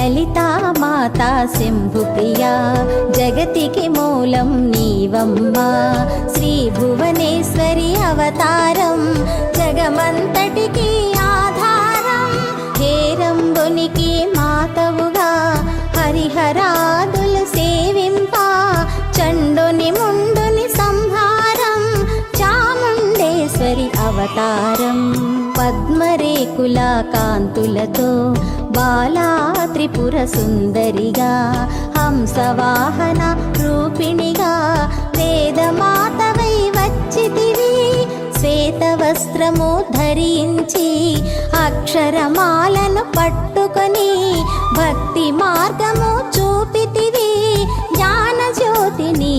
లలితా మాతా శంభుప్రియా జగతికి మూలం నీవమ్మా శ్రీ భువనేశ్వరి అవతారం జగమంతటికి ఆధారం హేరంబునికి మాతవుగా హరిహరాదులు సేవింప చండుని ముండుని సంహారం చాముండేశ్వరి అవతారం పద్మరేకుల కాంతులతో బాలా త్రిపుర సుందరిగా హంసవాహన రూపిణిగా వేదమాతవై వచ్చితివి శ్వేత వస్త్రము ధరించి అక్షరమాలను పట్టుకొని భక్తి మార్గము చూపితివి జ్ఞాన జ్యోతిని